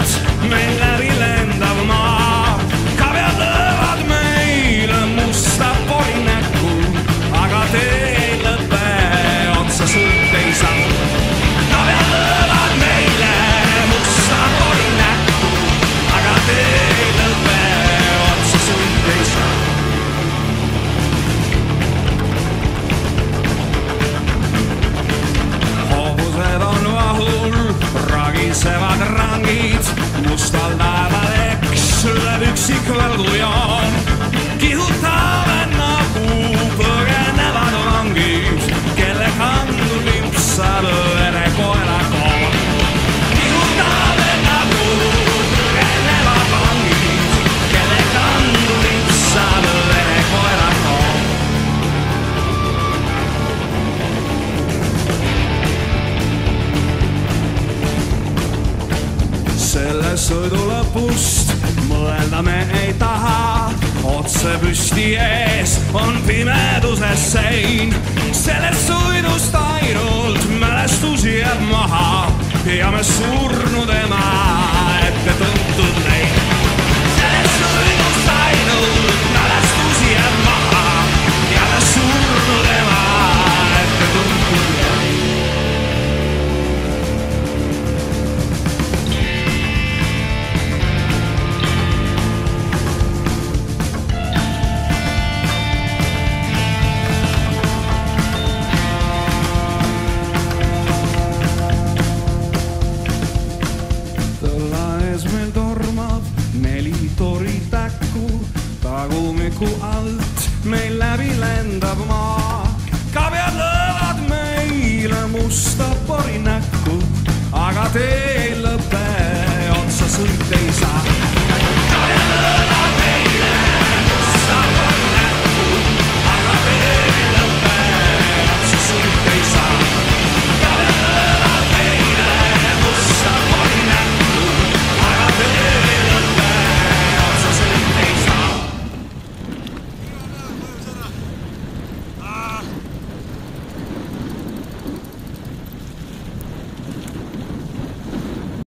alt, meil läbi lendav maa. Kabjad löövad meile musta pori näkku, aga tee lõpe otsa sult ei saa. Kabjad löövad meile musta pori näkku, aga tee lõpe otsa sult ei saa. Ragisevad rangid, mustal taeval eksleb üksik valgujoon. Kihutame nagu põgenevad vangid, kelle kandu limpsab verekoera koon. Kihutame nagu põgenevad vangid, kelle kandu limpsab verekoera koon. Selle sõidu lõpust mõelda me ei taha, otse püsti ees on pimeduses sein. Sellest sõidust ainult mälestusi jääb maha ja me surnud ema ette tuntud neid. Sellest sõidust ainult mälestusi jääb maha ja me surnud ema ette tuntud neid. Tagumiku alt meil läbi lendab maa. Kabjad löövad meile musta pori näkku, aga tee lõpe otsa sõit